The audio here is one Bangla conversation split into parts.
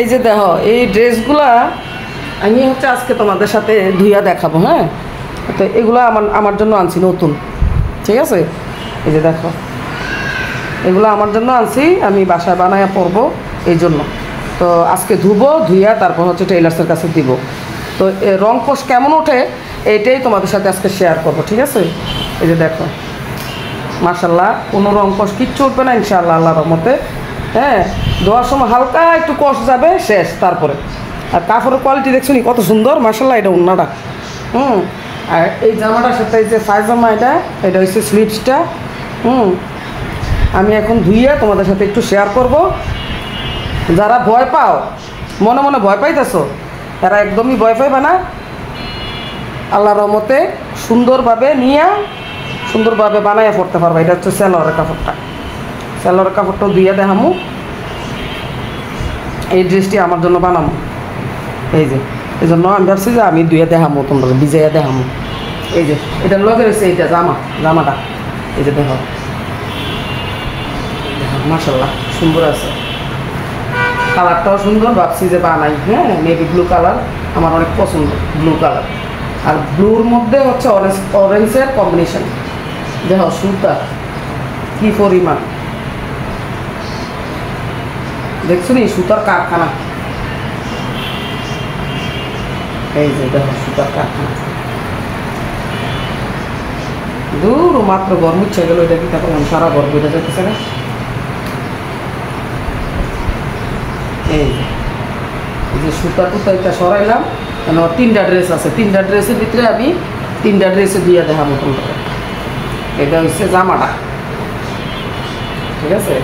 এই যে দেখো এই ড্রেসগুলা আমি হচ্ছে আজকে তোমাদের সাথে ধুইয়া দেখাবো। হ্যাঁ, তো এগুলো আমার জন্য আনছি নতুন, ঠিক আছে। এই যে দেখো এগুলো আমার জন্য আনছি, আমি বাসায় বানায়া পরবো এই জন্য। তো আজকে ধুবো, ধুইয়া তারপর হচ্ছে টেইলার্সের কাছে দিব। তো রং কোষ কেমন ওঠে এইটাই তোমাদের সাথে আজকে শেয়ার করবো, ঠিক আছে। এই যে দেখো মাশাল্লাহ কোনো রং কোষ কিচ্ছু উঠবে না ইনশাআল্লাহ আল্লাহর রহমতে। হ্যাঁ, ধোয়ার সময় হালকা একটু কষ যাবে, শেষ। তারপরে আর কাপড়ের কোয়ালিটি দেখছো নি কত সুন্দর মাশাল্লাহ। এটা ওন্নাটা, আর এই জামাটার সাথে এই যে পায়জামা এটা হচ্ছে স্লিভসটা। আমি এখন ধুইয়া তোমাদের সাথে একটু শেয়ার করব। যারা ভয় পাও, মনে মনে ভয় পাইতেছো, তারা একদমই ভয় পাইবে না। আল্লাহর রহমতে সুন্দরভাবে নিয়ে সুন্দরভাবে বানাইয়া পড়তে পারবে। এটা হচ্ছে সেলোয়ারের কাপড়টা, সেলোয়ারের কাপড়টাও ধুইয়া দেখামু। এই ড্রেসটি আমার জন্য বানামো, এই জন্য আমি ভাবছি যে আমি ধুইয়া দেখামো, তোমরা ভিজাইয়া দেখামো। এই যে এটা লগে রয়েছে, এইটা জামাটা এই যে দেখো মাশাল্লাহ সুন্দর আছে, কালারটাও সুন্দর। ভাবছি যে বানাই। হ্যাঁ, নেভি ব্লু কালার আমার অনেক পছন্দ, ব্লু কালার। আর ব্লুর মধ্যে হচ্ছে অরেঞ্জের কম্বিনেশন। দেখো সুতা কি পরিমাণ, দেখছো নি সুতার কারখানা। এই যে দেখো সুতার কারখানা। দূর মাত্র গরম ইচ্ছে গেল, এটা কি তখন সারা গরম এটা যেতেছে না। এই যে সুতা টুতা এটা সরাইলাম, কেন 3টা ড্রেস আছে, 3টা ড্রেসের ভিতরে আমি 3টা ড্রেসে দিয়ে দেখাবো তোমরা। এটা হচ্ছে জামাটা, ঠিক আছে।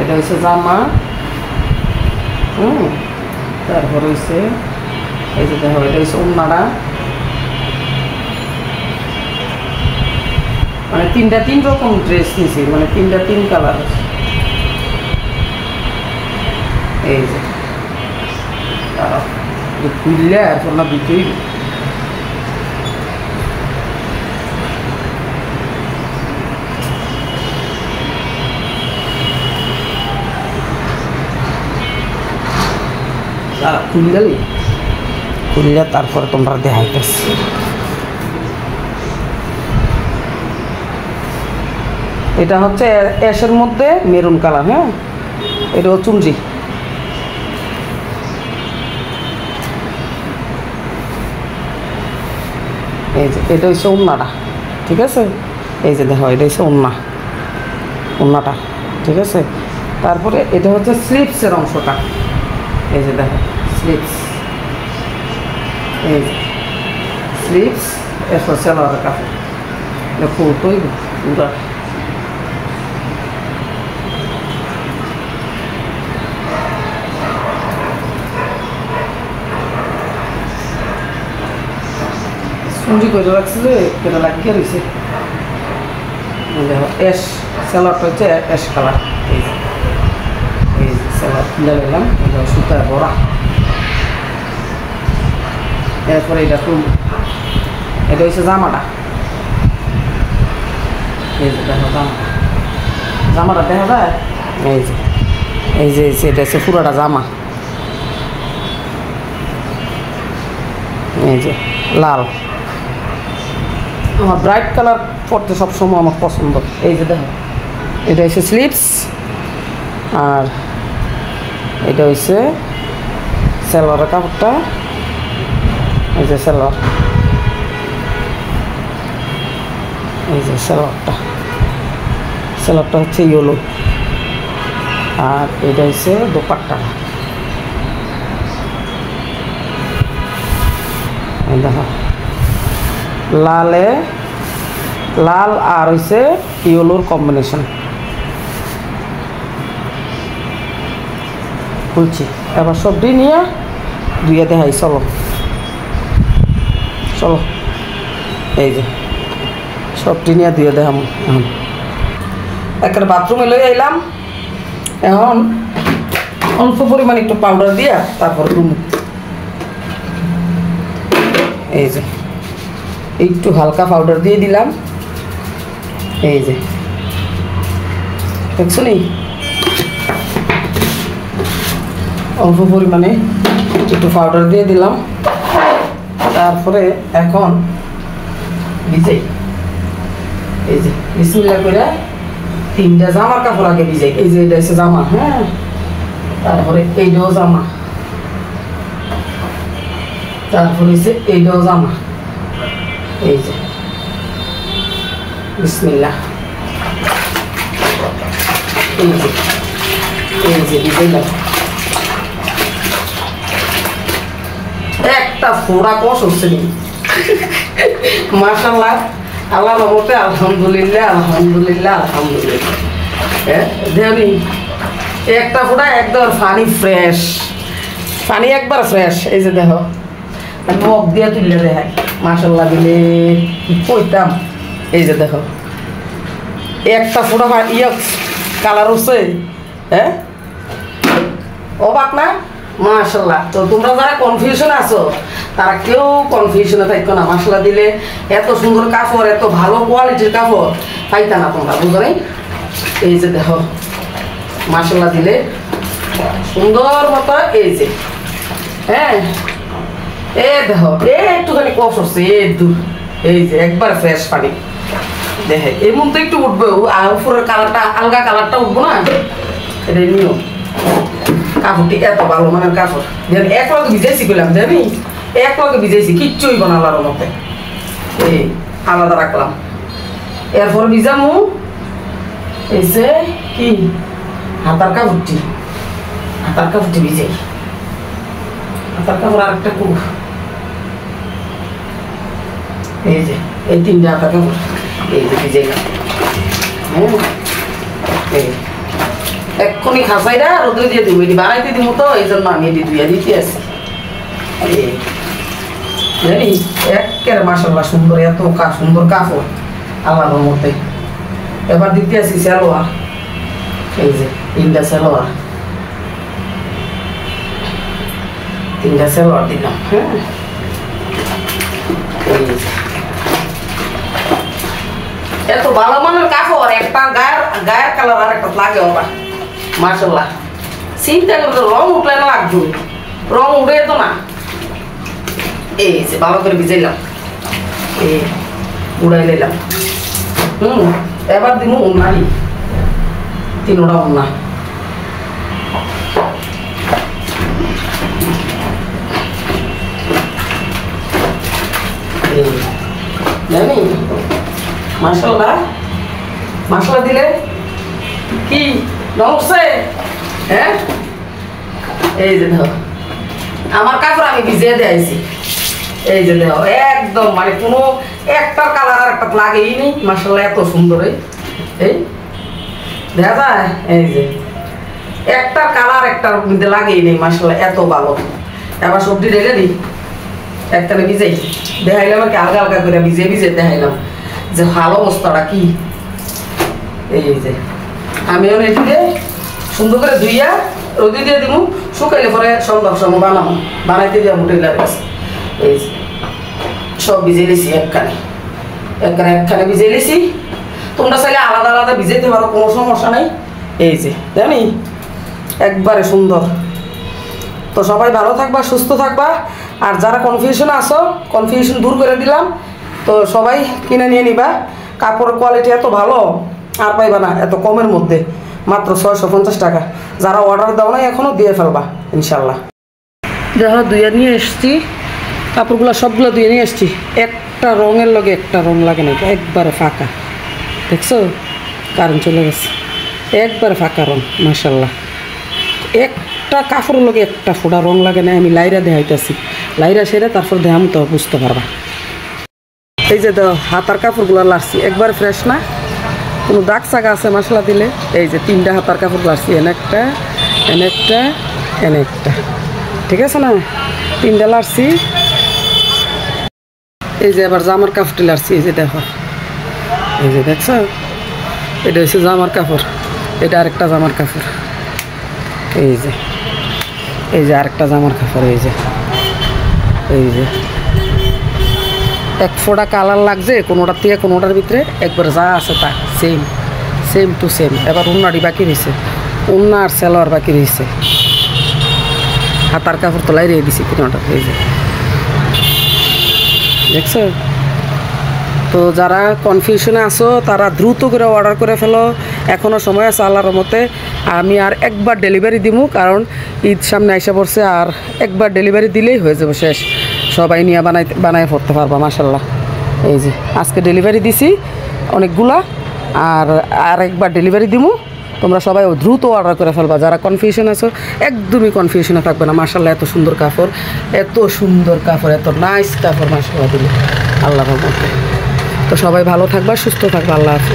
এটা হচ্ছে জামা। তারপর হচ্ছে এই যে দেখো এটা হচ্ছে ওন্নাটা। মানে 3 রকম ড্রেস নিয়েছি, মানে 3 কালার। এই যে খুললে আর না দিতেই খুললে তারপরে তোমরা দেখাইতেছি। এটা হচ্ছে অ্যাশের মধ্যে মেরুন কালার। হ্যাঁ, এটাও চুনরি। এই যে এটা হচ্ছে ওন্নাটা, ঠিক আছে। এই যে দেখো এটা হচ্ছে ওন্নাটা, ঠিক আছে। তারপরে এটা হচ্ছে স্লিভসের অংশটা। এই যে দেখো স্লিভস, এই যে স্লিভস। এরপর সেলোয়ারের কাপড় দেখো তৈরি পুরা। সুঞ্জি করে রাখছে যে এটা লাগিয়ে রয়েছে। দেখো অ্যাশ, সেলোয়ারটা হচ্ছে অ্যাশ কালার। এই যে সেলোয়ার খুলে নিলাম, এটা সুতায় ভরা। এরপরে এটা এটা হচ্ছে জামাটা। এই যে দেখো জামাটা দেখা যায়। এই যে এটা হচ্ছে পুরাটা জামা। এই যে লাল, আমার ব্রাইট কালার পরতে সবসময় আমার পছন্দ। এই যে দেখো এটা হচ্ছে স্লিভস, আর এটা হচ্ছে সেলোয়ারের কাপড়টা। এই যে সেলোয়ার, এই যে সেলোয়ারটা হচ্ছে ইয়েলো, আর এটা হচ্ছে দোপাট্টা। এই দেখো লাল আর হচ্ছে ইয়েলোর কম্বিনেশন। খুলছি এবার সবটি নিয়ে ধুয়ে দেখাই। চলো এই যে সবটি নিয়ে ধুয়ে দেখাম। একটা বাথরুমে লই আইলাম, এখন অল্প পরিমাণ একটু পাউডার দিয়া তারপর এই যে একটু হালকা পাউডার দিয়ে দিলাম। এই যে দেখছো নি অল্প পরিমাণে একটু পাউডার দিয়ে দিলাম। তারপরে এখন ভিজাই, এই যে বিসমিল্লাহ করে 3টা জামার কাপড় আগে ভিজাই। এই যে এটা হচ্ছে জামা, হ্যাঁ, তারপরে এইটাও জামা, তারপরে হচ্ছে এইটাও জামা। এই যে বিসমিল্লাহ, এই যে ভিজাইলাম। একটা ফোড়া কষ হচ্ছে নি, মাশাআল্লাহ, আল্লাহর রহমতে, আলহামদুলিল্লাহ আলহামদুলিল্লাহ আলহামদুলিল্লাহ। হ্যাঁ দেওনি একটা ফোড়া একদম পানি ফ্রেশ, পানি একবার ফ্রেশ। এই যে দেখো মুখ দিয়ে তুললে দেখাই, মাশাআল্লাহ দিলে কি কইতাম। এই যে দেখো একটা ফোড়া কালার হচ্ছে, হ্যাঁ অবাক না? মাশাআল্লাহ। তো তোমরা যারা কনফিউশন আছো তারা কেউ কনফিউশনে থাকতো না। মাশাআল্লাহ দিলে এত সুন্দর কাপড়, এত ভালো কোয়ালিটির কাপড় পাইতা না তোমরা, বুঝো নাই? এই যে দেখো মাশাআল্লাহ দিলে সুন্দর মতো। এই যে হ্যাঁ, এ দেখো একটুখানি কষ হচ্ছে, এই যে একবার ফ্রেশ পানি দেখে এমন তো একটু উঠবে, আর উপরের কালারটা আলগা কালারটা উঠবো না, এটা নিও। কাপড়টি এত ভালো মানের কাপড়, যেন এক লগে ভিজাইছি বললাম, জানি এক লগে ভিজাইছি, কিচ্ছুই বানালার মতে। এই আলাদা রাখলাম, এরপর ভিজামু এসে কি হাতার কাপড়টি, হাতার কাপড়টি ভিজাই, হাতার কাপড় আরেকটা কুপ। এই যে এই 3টা হাতার কাপড় এই যে ভিজাইলাম। হ্যাঁ এক্ষুনি খাসাইটা রোদে দিয়ে দিব, এটি বানাইতে দিব তো, এই জন্য আমি এটি ধুয়ে দিতে আসি। জানি একের মাশাআল্লাহ সুন্দর, এত সুন্দর কাপড় আল্লাহর মধ্যে। এবার দিতে আসি সালোয়ার, এই যে 3টা সালোয়ার, 3টা সালোয়ার দিলাম। হ্যাঁ এই যে এত ভালো মানের কাপড়, একটা গায়ের কালার আর একটা লাগে আবার, মাশাআল্লাহ। চিন্তা করতে রং উঠলে না লাগবে, রং উঠে তো না। এই যে ভালো করে ভিজাইলাম, এই উড়াই নিলাম। এবার দিব উন্নারি, 3টা উন্না। জানি মাশাআল্লাহ, মাশাআল্লাহ দিলে কি নমস্তে। হ্যাঁ এই যে দেখো আমার কাপড় আমি ভিজিয়ে দিয়েছি। এই যে দেখো একদম মানে কোনো একটা কালার আর একটা লাগেই নেই, মাশাআল্লাহ এত সুন্দর। এই দেখা যায়, এই যে একটা কালার একটার মধ্যে লাগেই নেই, মাশাআল্লাহ এত ভালো। এবার সবজি ঢেলে দিই, একটানে ভিজাই দেখাইলাম আর কি, আলগা আলগা করে ভিজিয়ে ভিজিয়ে দেখাইলাম যে ভালো অবস্থাটা কি। এই যে আমি এটিকে সুন্দর করে ধুইয়া রোদে দিয়ে দিব, শুকাইলে পরে সন্ধ্যার সময় বানাবো, বানাইতে দিয়ে টেলার কাছে। এই যে সব ভিজিয়ে নিয়েছি, একখানে ভিজিয়ে নিয়েছি। তোমরা চাইলে আলাদা আলাদা ভিজাইতে পারো, কোনো সমস্যা নেই। এই যে জানি একবারে সুন্দর। তো সবাই ভালো থাকবা, সুস্থ থাকবা। আর যারা কনফিউশন আসো, কনফিউশন দূর করে দিলাম। তো সবাই কিনে নিয়ে নিবা, কাপড়ের কোয়ালিটি এত ভালো আর পাইবা না এত কমের মধ্যে, মাত্র 650 টাকা। যারা অর্ডার দাও না এখনও দিয়ে ফেলবা ইনশাল্লাহ। দেখো ধুয়ে নিয়ে এসছি কাপড়গুলো, সবগুলো ধুয়ে নিয়ে এসছি। একটা রঙের লগে একটা রং লাগে না, একবারে ফাঁকা। দেখছো কারেন্ট চলে গেছে, একবারে ফাঁকা রং মাশাআল্লাহ। একটা কাপড়ের লগে একটা ফোড়া রং লাগে না। আমি লাইরা দেখাইতেছি, লাইরা সেরে তারপর দেখাম, তো বুঝতে পারবা। এই যে দেখো হাতার কাপড়গুলো লাড়ছি, একবার ফ্রেশ না, কোনো দাগ চাগা আছে মশলা দিলে। এই যে 3টা হাতার কাপড় লাড়ছি, এনে একটা, ঠিক আছে না? 3টা লাড়ছি। এই যে এবার জামার কাপড়টি লাড়ছি, এই যে দেখো, এই যে দেখছো, এটা হচ্ছে জামার কাপড়, এটা আরেকটা জামার কাপড়। এই যে আরেকটা জামার কাপড়। এই যে এক ফোঁটা কালার লাগছে কোনোটার থেকে কোনোটার ভিতরে, একবার যা আছে তা সেম টু সেম। এবার উন্নাটি বাকি রয়েছে, উন্না আর সেলোয়ার বাকি রয়েছে। হাতার কাপড় তোলাই রেখে দিছি 3টা, এই যে দেখছো। তো যারা কনফিউশনে আসো তারা দ্রুত করে অর্ডার করে ফেলো, এখনও সময় আছে আল্লাহর রহমতে। আমি আর একবার ডেলিভারি দিব, কারণ ঈদ সামনে এসে পড়ছে, আর একবার ডেলিভারি দিলেই হয়ে যাবে শেষ, সবাই নিয়ে বানায় পড়তে পারবা মাশাল্লাহ। এই যে আজকে ডেলিভারি দিছি অনেকগুলা, আর একবার ডেলিভারি দিব, তোমরা সবাই দ্রুত অর্ডার করে ফেলবা। যারা কনফিউশন আছো একদমই কনফিউশনে থাকবে না। মাশাল্লাহ এত সুন্দর কাপড়, এত সুন্দর কাপড়, এত নাইস কাপড় মাশাল্লাহ দিলে আল্লাহর রহমতে। তো সবাই ভালো থাকবা, সুস্থ থাকবা, আল্লাহ হাফেজ।